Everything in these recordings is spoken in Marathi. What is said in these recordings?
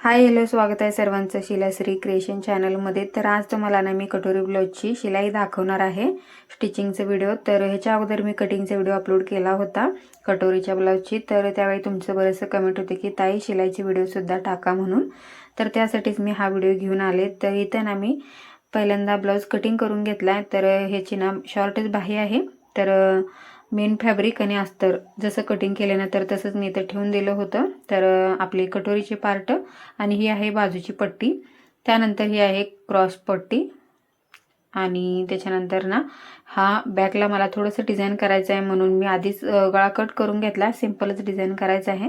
हाय हॅलो, स्वागत आहे सर्वांचं शिलाश्री क्रिएशन चॅनलमध्ये। तर आज तुम्हाला ना मी कटोरी ब्लाऊजची शिलाई दाखवणार आहे, स्टिचिंगचा व्हिडिओ। तर ह्याच्या अगोदर मी कटिंगचा व्हिडिओ अपलोड केला होता कटोरीच्या ब्लाऊजची। तर त्यावेळी तुमचं बरंचसं कमेंट होते की ताई शिलाईची व्हिडिओसुद्धा टाका म्हणून। तर त्यासाठीच मी हा व्हिडिओ घेऊन आले। तर इथं ना मी पहिल्यांदा ब्लाऊज कटिंग करून घेतला। तर ह्याची ना शॉर्टच बाही आहे। तर मेन फॅब्रिक आणि अस्तर जसं कटिंग केलं ना तर तसंच मी इथं ठेवून दिलं होतं। तर आपली कटोरीची पार्ट आणि ही आहे बाजूची पट्टी, त्यानंतर ही आहे क्रॉस पट्टी आणि त्याच्यानंतर ना हा बॅकला मला थोडंसं डिझाइन करायचं आहे म्हणून मी आधीच गळा कट करून घेतला। सिंपलच डिझाइन करायचं आहे।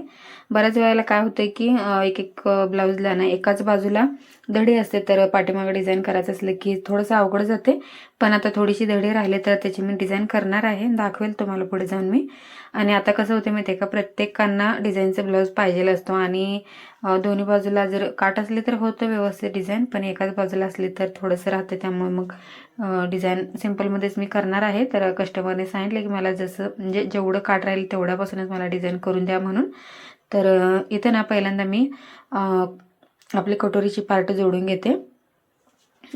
बऱ्याच वेळेला काय होतं की एक ब्लाऊजला ना एकाच बाजूला धडे असते, तर पाठीमागे डिझाइन करायचं असलं की थोडंसं अवघड जाते। पण आता थोडीशी धडे राहिले तर त्याची मी डिझाइन करणार आहे, दाखवेल तुम्हाला पुढे जाऊन मी। आणि आता कसं होतं माहिती आहे का, प्रत्येकांना डिझाईनचा ब्लाऊज पाहिजे असतो आणि दोन्ही बाजूला जर काट असले तर होतं व्यवस्थित डिझाइन, पण एकाच बाजूला असली तर थोडंसं राहतं। त्यामुळे मग डिझाइन सिंपलमध्येच मी करणार आहे। तर कस्टमरने सांगितले की मला जसं म्हणजे जेवढं काट राहील तेवढ्यापासूनच मला डिझाइन करून द्या म्हणून। तर इथं ना पहिल्यांदा मी आपली कटोरीची पार्ट जोडून घेते।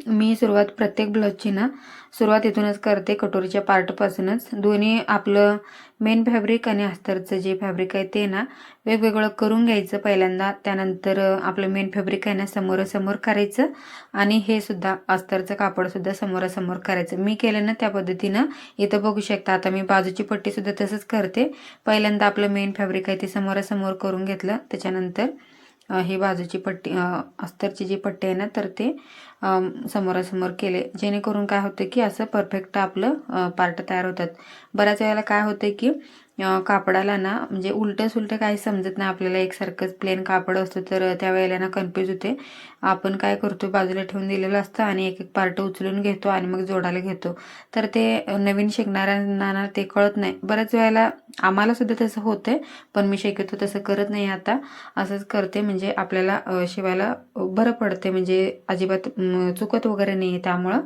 मी सुरुवात प्रत्येक ब्लाऊजची ना सुरुवात इथूनच करते, कटोरीच्या पार्टपासूनच। दोन्ही आपलं मेन फॅब्रिक आणि अस्तरचं जे फॅब्रिक आहे ते ना वेगवेगळं करून घ्यायचं पहिल्यांदा। त्यानंतर आपलं मेन फॅब्रिक आहे ना समोरासमोर करायचं आणि हे सुद्धा अस्तरचं कापडसुद्धा समोरासमोर करायचं। मी केलं ना त्या पद्धतीनं इथं बघू शकता। आता मी बाजूची पट्टीसुद्धा तसंच करते। पहिल्यांदा आपलं मेन फॅब्रिक आहे ते समोरासमोर करून घेतलं, त्याच्यानंतर ही बाजूची पट्टी अस्तरची जी पट्टी आहे ना तर ते समोरासमोर केले, जेणेकरून काय होतं की असं परफेक्ट आपलं पार्ट तयार होतात। बऱ्याच वेळेला काय होतं की कापडाला ना म्हणजे उलटं सुलटं काही समजत नाही आपल्याला, एकसारखंच प्लेन कापड असतं तर त्यावेळेला ना कन्फ्यूज होते। आपण काय करतो, बाजूला ठेवून दिलेलं असतं आणि एक एक पार्ट उचलून घेतो आणि मग जोडायला घेतो। तर ते नवीन शिकणाऱ्यांना ना ते कळत नाही। बऱ्याच वेळेला आम्हाला सुद्धा तसं होतंय, पण मी शक्यतो तसं करत नाही आता, असंच करते म्हणजे आपल्याला शिवायला बरं पडते, म्हणजे अजिबात चुकत वगैरे नाही आहे त्यामुळं।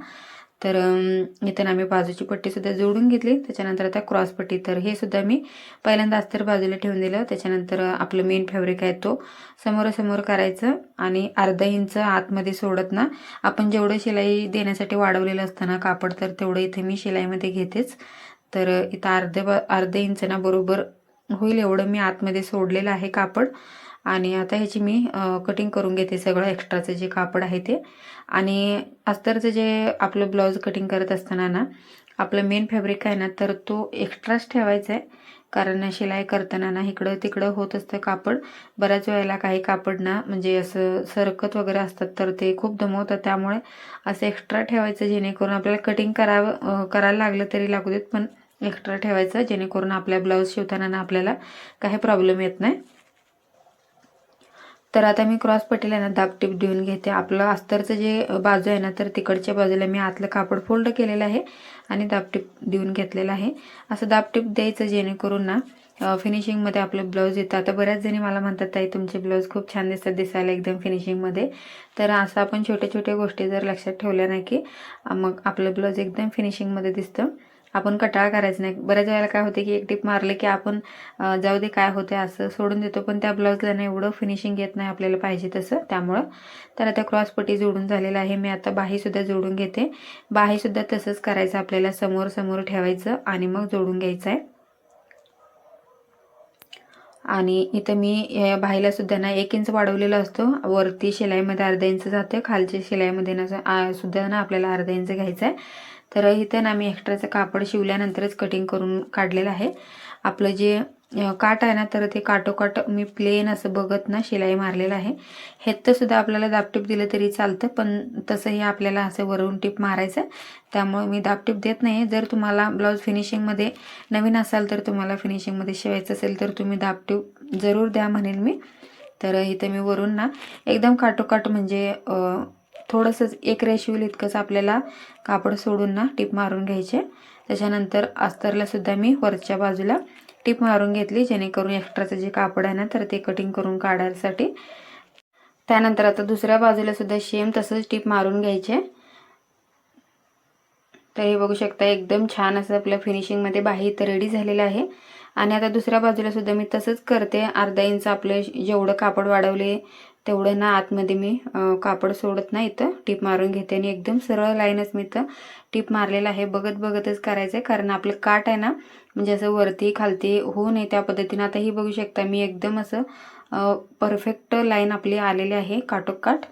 तर इथं आम्ही बाजूची पट्टीसुद्धा जोडून घेतली। त्याच्यानंतर आता क्रॉस पट्टी, तर हे सुद्धा मी पहिल्यांदा अस्तर बाजूला ठेवून दिलं। त्याच्यानंतर आपलं मेन फॅब्रिक आहे तो समोरासमोर करायचं आणि अर्धा इंच आतमध्ये सोडत ना आपण जेवढं शिलाई देण्यासाठी वाढवलेलं असतं ना कापड, तर तेवढं इथे मी शिलाईमध्ये घेतेच। तर इथं अर्धे इंच ना बरोबर होईल एवढं मी आतमध्ये सोडलेलं आहे कापड। आणि आता ह्याची मी कटिंग करून घेते सगळं एक्स्ट्राचं जे कापड आहे ते। आणि अस्तरचं जे आपलं ब्लाऊज कटिंग करत असताना ना आपलं मेन फॅब्रिक आहे ना तर तो एक्स्ट्राच ठेवायचा आहे, कारण शिलाई करताना ना इकडं तिकडं होत असतं कापड। बऱ्याच वेळेला काही कापड ना म्हणजे असं सरकत वगैरे असतात तर ते खूप दमवतात, त्यामुळे असं एक्स्ट्रा ठेवायचं जेणेकरून आपल्याला कटिंग करायला लागलं तरी लागू देत, पण एक्स्ट्रा ठेवायचं जेणेकरून आपल्या ब्लाऊज शिवताना ना आपल्याला काही प्रॉब्लेम येत नाही। तर आता मी क्रॉस पट्टीला ना दाबटीप देऊन घेते। आपलं अस्तरचं जे बाजू आहे ना तर तिकडच्या बाजूला मी आतलं कापड फोल्ड केलेलं आहे आणि दाबटीप देऊन घेतलेलं आहे। असं दाबटीप द्यायचं जेणेकरून ना फिनिशिंगमध्ये आपलं ब्लाऊज येतं। आता बऱ्याच जणी मला म्हणतात ताई तुमचे ब्लाऊज खूप छान दिसतात दिसायला एकदम फिनिशिंगमध्ये। तर असं आपण छोट्या छोट्या गोष्टी जर लक्षात ठेवल्या ना की मग आपलं ब्लाऊज एकदम फिनिशिंगमध्ये दिसतं। आपण कंटाळा करायचं नाही। बऱ्याच वेळेला काय होते की एक टिप मारले की आपण जाऊ दे काय होते असं सोडून देतो, पण त्या ब्लाऊजला ना एवढं फिनिशिंग येत नाही आपल्याला पाहिजे तसं, त्यामुळं। तर आता क्रॉस पट्टी जोडून झालेलं आहे, मी आता बाहीसुद्धा जोडून घेते। बाहीसुद्धा तसंच करायचं आपल्याला, समोर समोर ठेवायचं आणि मग जोडून घ्यायचं आहे। आणि इथं मी या बाहीला सुद्धा ना 1 इंच वाढवलेलं असतो, वरती शिलाईमध्ये अर्धा इंच जाते, खालच्या शिलाईमध्ये ना सुद्धा ना आपल्याला अर्धा इंच घ्यायचं आहे। तर इथं ना मी एक्स्ट्राचं कापड शिवल्यानंतरच कटिंग करून काढलेलं आहे। आपलं जे काट आहे ना तर ते काटोकाट मी प्लेन असं बघत ना शिलाई मारलेलं आहे। ह्यात सुद्धा आपल्याला दाबटीप दिलं तरी चालतं, पण तसंही आपल्याला असं वरून टीप मारायचं, त्यामुळे मी दाबटीप देत नाही। जर तुम्हाला ब्लाऊज फिनिशिंगमध्ये नवीन असाल तर तुम्हाला फिनिशिंगमध्ये शिवायचं असेल तर तुम्ही दाबटीप जरूर द्या म्हणेल मी। तर इथे मी वरून ना एकदम काटोकाट म्हणजे थोडंसंच एक रेषीव इतकंच आपल्याला कापड सोडून ना टीप मारून घ्यायचे। त्याच्यानंतर अस्तरला सुद्धा मी वरच्या बाजूला टीप मारून घेतली, जेणेकरून एक्स्ट्राचं जे कापड आहे ना तर ते कटिंग करून काढण्यासाठी। त्यानंतर आता दुसऱ्या बाजूला सुद्धा सेम तसंच टीप मारून घ्यायचे। तर हे बघू शकता एकदम छान असं आपलं फिनिशिंगमध्ये बाही तर रेडी झालेलं आहे। आणि आता दुसऱ्या बाजूला सुद्धा मी तसंच करते, अर्धा इंच आपलं जेवढं कापड वाढवले तेवढं ना आतमध्ये मी कापड सोडत नाही, इथं टीप मारून घेते आणि एकदम सरळ लाईनच मी इथं टीप मारलेला आहे. बघत बघतच करायचं आहे, कारण आपलं काठ आहे ना म्हणजे असं वरती खालती होऊ नये त्या पद्धतीने. आता ही बघू शकता मी एकदम असं परफेक्ट लाईन आपली आलेली आहे काठोकाठ.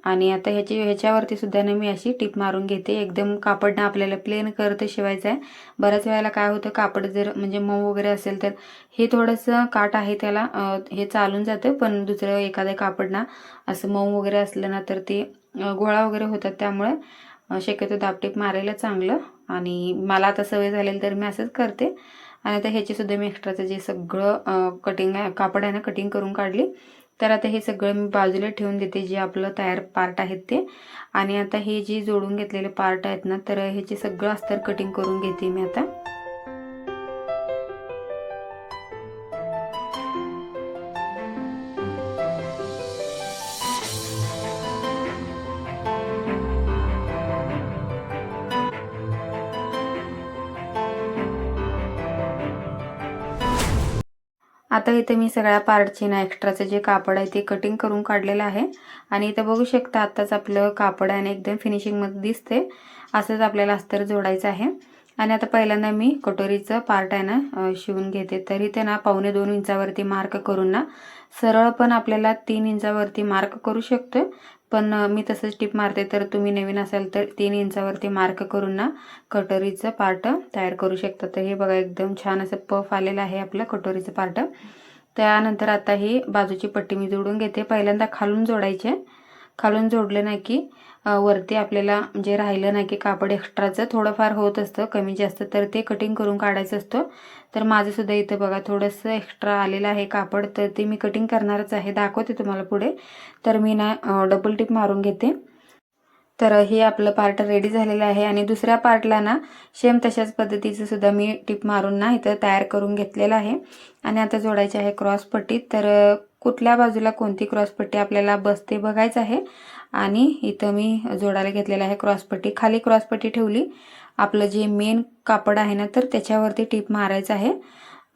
आणि आता ह्याच्यावरती सुद्धा ना मी अशी टीप मारून घेते. एकदम कापड ना आपल्याला प्लेन करत शिवायचं आहे. बऱ्याच वेळेला काय होतं, कापड जर म्हणजे मऊ वगैरे असेल तर हे थोडंसं काठ आहे त्याला हे चालून जातं, पण दुसरं एखादं कापड ना असं मऊ वगैरे असलं ना तर ते गोळा वगैरे होतात. त्यामुळे शक्यतो दाबटीप मारायला चांगलं. आणि मला आता सवय झालेली तर मी असंच करते. आणि आता ह्याची सुद्धा मी एक्स्ट्राचं जे सगळं कटिंग कापड आहे ना कटिंग करून काढली. तर आता हे सगळं मी बाजूला ठेवून देते, जे आपलं तयार पार्ट आहेत ते. आणि आता हे जे जोडून घेतलेले पार्ट आहेत ना, तर ह्याचे सगळं अस्तर कटिंग करून घेते मी आता. आता इथे मी सगळ्या पार्टची ना एक्स्ट्राचं जे कापड आहे ते कटिंग करून काढलेलं आहे. आणि इथं बघू शकता आत्ताच आपलं कापड आहे एकदम फिनिशिंगमध्ये दिसते. असंच आपल्याला अस्तर जोडायचं आहे. आणि आता पहिल्यांदा मी कटोरीचं पार्ट आहे ना शिवून घेते. तर इथे ना 2.25 इंचावरती मार्क करून ना सरळ पण आपल्याला 3 इंचावरती मार्क करू शकतो. पण मी तसंच टिप मारते, तर तुम्ही नवीन असाल तर 3 इंचावरती मार्क करून ना कटोरीचं पार्ट तयार करू शकता. तर हे बघा एकदम छान असं पफ आलेलं आहे आपलं कटोरीचं पार्ट. त्यानंतर आता ही बाजूची पट्टी मी जोडून घेते. पहिल्यांदा खालून जोडायचे. खालून जोडलं नाही की वरती आपल्याला म्हणजे राहिलं नाही की कापड एक्स्ट्राचं थोडंफार होत असतं कमी जास्त, तर ते कटिंग करून काढायचं असतं. तर माझं सुद्धा इथं बघा थोडंसं एक्स्ट्रा आलेलं आहे कापड, तर ते मी कटिंग करणारच आहे, दाखवते तुम्हाला पुढे. तर मी ना डबल टिप मारून घेते. तर हे आपलं पार्ट रेडी झालेलं आहे. आणि दुसऱ्या पार्टला ना सेम तशाच पद्धतीचं सुद्धा मी टिप मारून ना इथं तयार करून घेतलेलं आहे. आणि आता जोडायची आहे क्रॉस पट्टी. तर कुठल्या बाजूला कोणती क्रॉस पट्टी आपल्याला बसते बघायचं आहे. आणि इथं मी जोडायला घेतलेलं आहे क्रॉस पट्टी. खाली क्रॉस पट्टी ठेवली. आपलं जे मेन कापड आहे ना तर त्याच्यावरती टिप मारायचं आहे.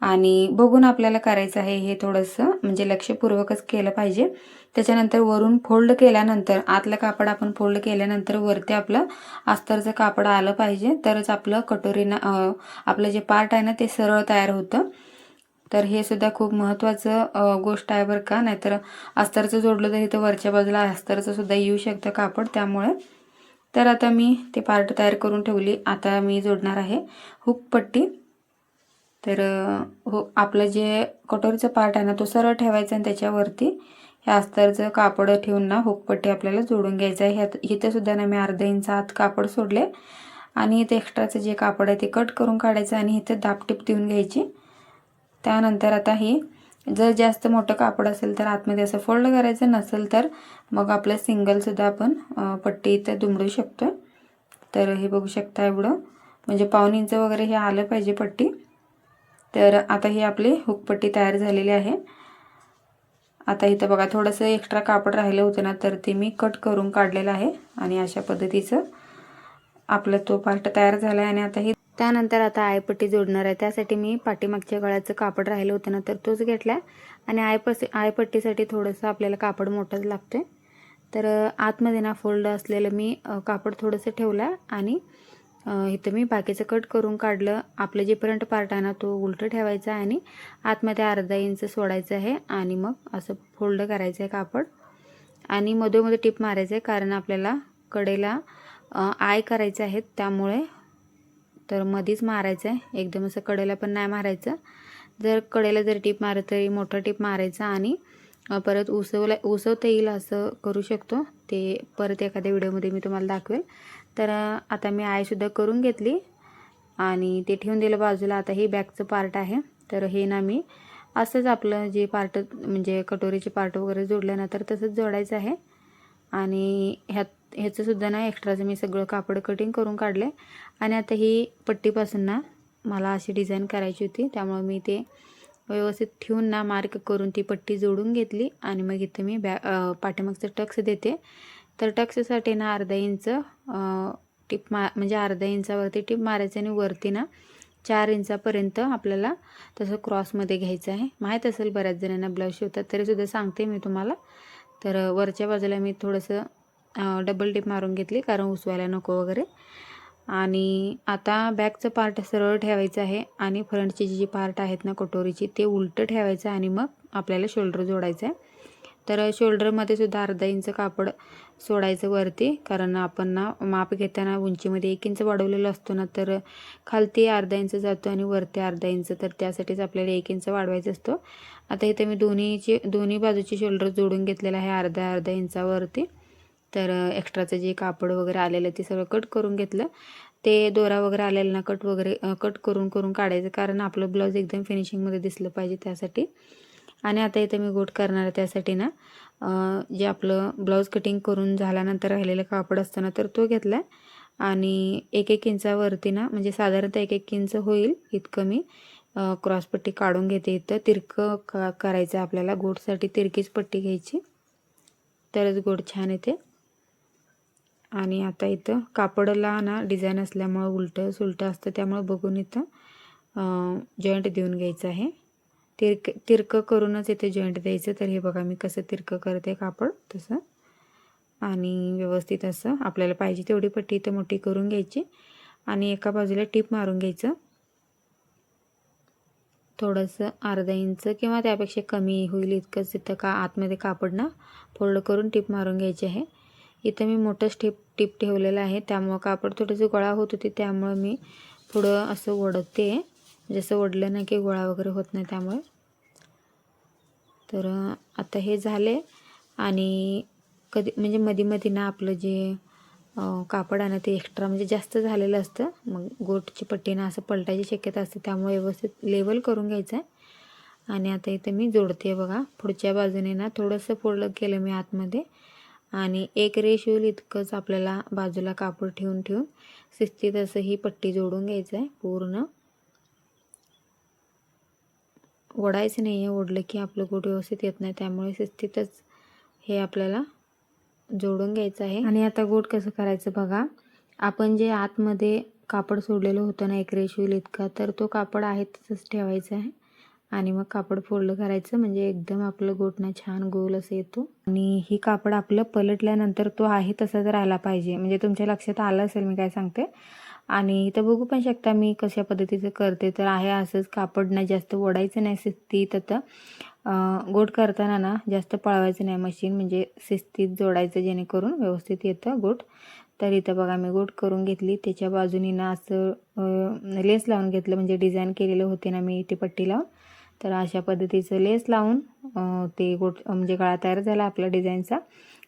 आणि बघून आपल्याला करायचं आहे, हे थोडंसं म्हणजे लक्षपूर्वकच केलं पाहिजे. त्याच्यानंतर वरून फोल्ड केल्यानंतर आतलं कापड आपण फोल्ड केल्यानंतर वरती आपलं अस्तरचं कापड आलं पाहिजे, तरच आपलं कटोरीनं आपलं जे पार्ट आहे ना ते सरळ तयार होतं. तर हे सुद्धा खूप महत्त्वाचं गोष्ट आहे बरं का. नाहीतर अस्तरचं जोडलं तर इथं वरच्या बाजूला अस्तरचं सुद्धा येऊ शकतं कापड, त्यामुळे. तर आता मी ते पार्ट तयार करून ठेवली. आता मी जोडणार आहे हुक पट्टी. तर हो, आपलं जे कटोरीचं पार्ट आहे ना तो सरळ ठेवायचा आणि त्याच्यावरती हे अस्तरचं कापड ठेवून ना हुकपट्टी आपल्याला जोडून घ्यायचं आहे. इथं सुद्धा ना मी अर्धा इंच आत कापड सोडले. आणि इथे एक्स्ट्राचं जे कापड आहे ते कट करून काढायचं आणि इथं दाबटीप देऊन घ्यायची. त्यानंतर आता ही जर जास्त मोठं कापड असेल तर आतमध्ये असं फोल्ड करायचं, नसेल तर मग आपलं सिंगलसुद्धा आपण पट्टी इथं दुमडू शकतो. तर हे बघू शकता एवढं म्हणजे 1.25 इंच वगैरे हे आलं पाहिजे पट्टी. तर आता ही आपली हुकपट्टी तयार झालेली आहे. आता इथं बघा थोडंसं एक्स्ट्रा कापड राहिलं होतं ना तर ते मी कट करून काढलेलं आहे. आणि अशा पद्धतीचं आपला तो पार्ट तयार झाला आहे. आणि आता ही त्यानंतर आता आयपट्टी जोडणार आहे. त्यासाठी मी पाठीमागच्या गळ्याचं कापड राहिलं होतं ना तर तोच घेतला. आणि आयपट्टीसाठी थोडंसं आपल्याला कापड मोठंच लागतं. तर आतमध्ये ना फोल्ड असलेलं मी कापड थोडंसं ठेवलं. आणि इथं मी बाकीचं कट करून काढलं. आपलं जे फ्रंट पार्ट आहे ना तो उलटं ठेवायचा आणि आतमध्ये अर्धा इंच सोडायचं आहे. आणि मग असं फोल्ड करायचं आहे कापड. आणि मधोमध टिप मारायचं आहे, कारण आपल्याला कडेला आय करायचे आहेत, त्यामुळे तर मधीच मारायचं आहे. एकदम असं कडेला पण नाही मारायचं. जर कडेला जर टिप मारत तरी मोठा टिप मारायचा. आणि परत उसवता येईल असं करू शकतो. ते परत एखाद्या व्हिडिओमध्ये मी तुम्हाला दाखवेल. तर आता मी आयसुद्धा करून घेतली आणि ते ठेवून दिलं बाजूला. आता हे बॅकचं पार्ट आहे. तर हे ना मी असंच आपलं जे पार्ट म्हणजे कटोरीचे पार्ट वगैरे जोडलं ना तर तसंच जोडायचं आहे. आणि ह्याचंसुद्धा ना एक्स्ट्राचं मी सगळं कापड कटिंग करून काढले. आणि आता ही पट्टीपासून ना मला अशी डिझाईन करायची होती, त्यामुळे मी ते व्यवस्थित ठेवून ना मार्क करून ती पट्टी जोडून घेतली. आणि मग इथे मी पाठीमागचं टक्स देते. तर टक्ससाठी ना अर्धा इंच म्हणजे अर्धा इंचावरती टिप मारायचं. आणि वरती ना 4 इंचापर्यंत आपल्याला तसं क्रॉसमध्ये घ्यायचं आहे. माहीत असेल बऱ्याच जणांना ब्लाऊज शिवतात, तरीसुद्धा सांगते मी तुम्हाला. तर वरच्या बाजूला मी थोडंसं डबल टिप मारून घेतली, कारण उसवायला नको वगैरे. आणि आता बॅकचं पार्ट सरळ ठेवायचं आहे आणि फ्रंटची जी पार्ट आहेत ना कटोरीची ते उलटं ठेवायचं आणि मग आपल्याला शोल्डर जोडायचं आहे. तर शोल्डरमध्ये सुद्धा अर्धा इंच कापड सोडायचं वरती, कारण आपण ना माप घेताना उंचीमध्ये 1 इंच वाढवलेलं असतो ना, तर खालती अर्धा इंच जातो आणि वरती अर्धा इंच, तर त्यासाठीच आपल्याला 1 इंच वाढवायचा असतो. आता इथे मी दोन्ही बाजूची शोल्डर जोडून घेतलेलं आहे अर्धा इंचावरती. तर एक्स्ट्राचं जे कापड वगैरे आलेलं ते सगळं कट करून घेतलं. ते दोरा वगैरे आलेलं ना कट करून काढायचं, कारण आपलं ब्लाऊज एकदम फिनिशिंगमध्ये दिसलं पाहिजे त्यासाठी. आणि आता इथे मी गोट करणार आहे, त्यासाठी ना जे आपलं ब्लाऊज कटिंग करून झाल्यानंतर राहिलेलं कापड असतं ना, तर तो घेतला आहे आणि 1-1 इंचावरती ना, म्हणजे साधारणतः 1-1 इंच होईल इतकं मी क्रॉसपट्टी काढून घेते. इथं तिरकं करायचं आपल्याला, गोटसाठी तिरकीच पट्टी घ्यायची, तरच गोट छान येते. आणि आता इथं कापडला ना डिझाईन असल्यामुळं उलटं सुलटं असतं, त्यामुळे बघून इथं जॉईंट देऊन घ्यायचं आहे. तिरकं करूनच इथे जॉईंट द्यायचं. तर हे बघा मी कसं तिरकं करते कापड तसं, आणि व्यवस्थित असं आपल्याला पाहिजे तेवढी पट्टी इथं मोठी करून घ्यायची आणि एका बाजूला टिप मारून घ्यायचं. थोडंसं अर्धा इंच किंवा त्यापेक्षा कमी होईल इतकंच इथं आतमध्ये कापड ना फोल्ड करून टिप मारून घ्यायची आहे. इथं मी मोठंच टिप ठेवलेलं आहे, त्यामुळं कापड थोडंसं गोळा होत होते, त्यामुळं मी पुढं असं ओढते. जसं ओढलं ना की गोळा वगैरे होत नाही त्यामुळे. तर आता हे झाले आणि म्हणजे मध्ये ना आपलं जे कापड आहे ना ते एक्स्ट्रा म्हणजे जास्त झालेलं असतं, मग गोटची पट्टी ना असं पलटायची शक्यता असते, त्यामुळे व्यवस्थित लेवल करून घ्यायचं आहे. आणि आता इथं मी जोडते बघा. पुढच्या बाजूने ना थोडंसं फोल्ड केलं मी आतमध्ये आणि एक रेष होईल इतकंच आपल्याला बाजूला कापड ठेवून शिस्तीत असं ही पट्टी जोडून घ्यायचं आहे पूर्ण. ओढायचं नाही आहे, ओढलं की आपलं गोट व्यवस्थित येत नाही, त्यामुळे शिस्तीतच हे आपल्याला जोडून घ्यायचं आहे. आणि आता गोट कसं करायचं बघा. आपण जे आतमध्ये कापड सोडलेलं होतं ना 1 रेष होईल इतका, तर तो कापड आहे तसंच ठेवायचं आहे आणि मग कापड फोल्ड करायचं, म्हणजे एकदम आपलं गोट ना छान गोल असं येतो. आणि ही कापड आपलं पलटल्यानंतर तो आहे तसाच राहायला पाहिजे, म्हणजे तुमच्या लक्षात आलं असेल मी काय सांगते. आणि इथं बघू पण शकता मी कशा पद्धतीचं करते. तर आहे असंच कापड ना जास्त ओढायचं नाही, शिस्तीत आता गोट करताना ना जास्त पळवायचं नाही मशीन, म्हणजे शिस्तीत जोडायचं जेणेकरून व्यवस्थित येतं गोट. तर इथं बघा मी गोट करून घेतली. त्याच्या बाजूनी ना असं लेस लावून घेतलं, म्हणजे डिझाईन केलेलं होते ना मी इथे पट्टी लावून, तर अशा पद्धतीचं लेस लावून ते गोट म्हणजे गळा तयार झाला आपला डिझाईनचा.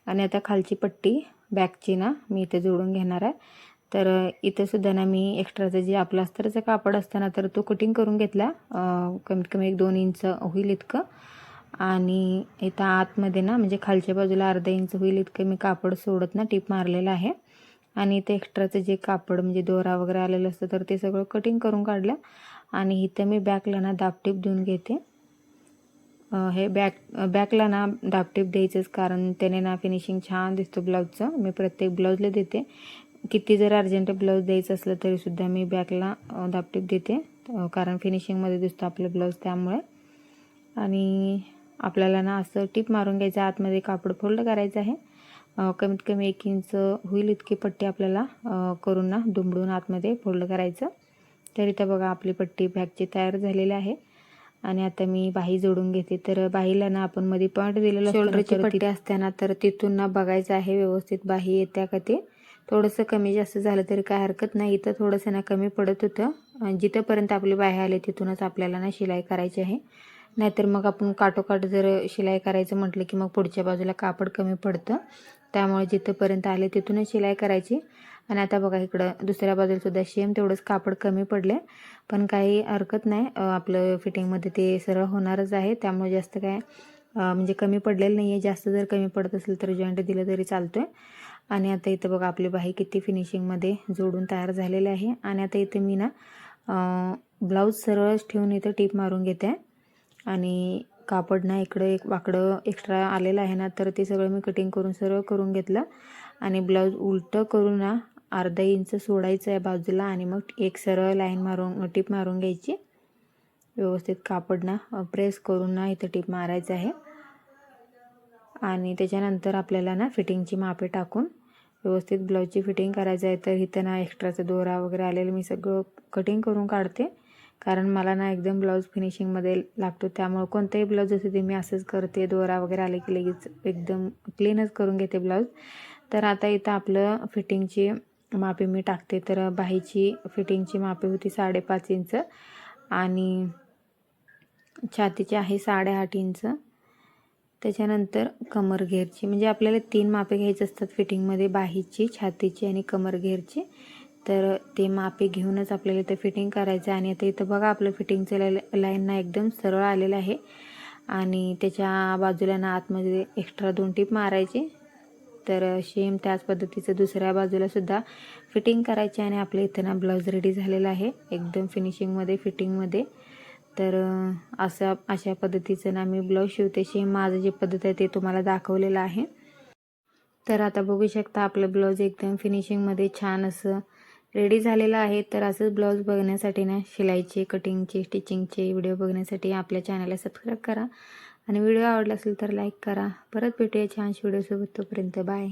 आणि आता खालची पट्टी बॅकची ना मी इथे जोडून घेणार आहे. तर इथं सुद्धा ना मी एक्स्ट्राचं जे आपलं अस्तरचं कापड असतं ना, तर तो कटिंग करून घेतला, कमीत कमी 1-2 इंच होईल इतकं. आणि इथं आतमध्ये ना म्हणजे खालच्या बाजूला अर्धा इंच होईल इतकं मी कापड सोडत ना टिप मारलेलं आहे. आणि इथं एक्स्ट्राचं जे कापड म्हणजे दोरा वगैरे आलेलं असतं, तर ते सगळं कटिंग करून काढलं. आणि इथं मी बॅकला ना दाबटीप देऊन घेते. हे बॅकला ना दाबटीप द्यायचंच, कारण त्याने ना फिनिशिंग छान दिसतो ब्लाऊजचं. मी प्रत्येक ब्लाऊजला देते. किती जर अर्जंट ब्लाऊज द्यायचं असलं तरीसुद्धा मी बॅकला दाबटीप देते, कारण फिनिशिंगमध्ये दिसतो आपलं ब्लाऊज त्यामुळे. आणि आपल्याला ना असं टिप मारून घ्यायचं, आतमध्ये कापड फोल्ड करायचं आहे. कमीत कमी 1 इंच होईल इतकी पट्टी आपल्याला करून ना दुमडून आतमध्ये फोल्ड करायचं. तर इथं बघा आपली पट्टी बॅकची तयार झालेली आहे. आणि आता मी बाही जोडून घेते. तर बाहीला ना आपण मध्ये पॉईंट दिलेलं शोल्डरची पट्टी असते ना, तर तिथून ना बघायचं आहे व्यवस्थित बाही येत्या का ते. थोडंसं कमी जास्त झालं तरी काय हरकत नाही. इथं थोडंसं ना कमी पडत होतं, जिथंपर्यंत आपली बाही आली तिथूनच आपल्याला ना शिलाई करायची आहे. नाहीतर मग आपण काठोकाठ जर शिलाई करायचं म्हटलं की मग पुढच्या बाजूला कापड कमी पडतं, त्यामुळे जिथंपर्यंत आले तिथूनच शिलाई करायची. आणि आता बघा इकडं दुसऱ्या बाजूलासुद्धा सेम तेवढंच कापड कमी पडले, पण काही हरकत नाही, आपलं फिटिंगमध्ये ते सरळ होणारच आहे, त्यामुळे जास्त काय म्हणजे कमी पडलेलं नाही आहे. जास्त जर कमी पडत असेल तर जॉईंट दिलं तरी चालतो आहे. आणि आता इथं बघा आपली बाही किती फिनिशिंगमध्ये जोडून तयार झालेली आहे. आणि आता इथं मी ना ब्लाऊज सरळच ठेवून इथं टीप मारून घेते आहे. आणि कापड ना इकडं एक वाकडं एक्स्ट्रा आलेलं आहे ना, तर ते सगळं मी कटिंग करून सरळ करून घेतलं. आणि ब्लाऊज उलटं करून ना अर्धा इंच सोडायचं आहे बाजूला, आणि मग एक सरळ लाईन मारून टीप मारून घ्यायची. व्यवस्थित कापड ना प्रेस करून ना इथं टीप मारायचं आहे. आणि त्याच्यानंतर आपल्याला ना फिटिंगची मापे टाकून व्यवस्थित ब्लाऊजची फिटिंग करायचं आहे. तर इथं ना एक्स्ट्राचा दोरा वगैरे आलेलं मी सगळं कटिंग करून काढते, कारण मला ना एकदम ब्लाऊज फिनिशिंगमध्ये लागतो. त्यामुळे कोणताही ब्लाऊज असते ते मी असंच करते, दोरा वगैरे आले की लगेच एकदम क्लीनच करून घेते ब्लाऊज. तर आता इथं आपलं फिटिंगची मापे मी टाकते. तर बाहीची फिटिंगची मापे होती 5.5 इंच आणि छातीची आहे 8.5 इंच. त्याच्यानंतर कमर घेरची, म्हणजे आपल्याला 3 मापे घ्यायचे असतात फिटिंगमध्ये, बाहीची, छातीची आणि कमर घेरची. तर ते मापे घेऊनच आपल्याला इथं फिटिंग करायचं आहे. आणि आता इथं बघा आपलं फिटिंगचं लाईन ना एकदम सरळ आलेलं आहे आणि त्याच्या बाजूला ना आतमध्ये एक्स्ट्रा 2 टीप मारायची. तर सेम त्याच पद्धतीचं दुसऱ्या बाजूला सुद्धा फिटिंग करायची आणि आपल्या इथं ना ब्लाऊज रेडी झालेला आहे एकदम फिनिशिंगमध्ये, फिटिंगमध्ये. तर अशा पद्धतीचं ना मी ब्लाऊज शिवते. सेम माझं जे पद्धत आहे ते तुम्हाला दाखवलेलं आहे. तर आता बघू शकता आपलं ब्लाऊज एकदम फिनिशिंगमध्ये छान असं रेडी झालेलं आहे. तर असंच ब्लाऊज बघण्यासाठी ना, शिलाईचे, कटिंगचे, स्टिचिंगचे व्हिडिओ बघण्यासाठी आपल्या चॅनलला सबस्क्राईब करा आणि व्हिडिओ आवडला असेल तर लाईक करा. परत भेटूया छानशी व्हिडिओसोबत. तोपर्यंत बाय.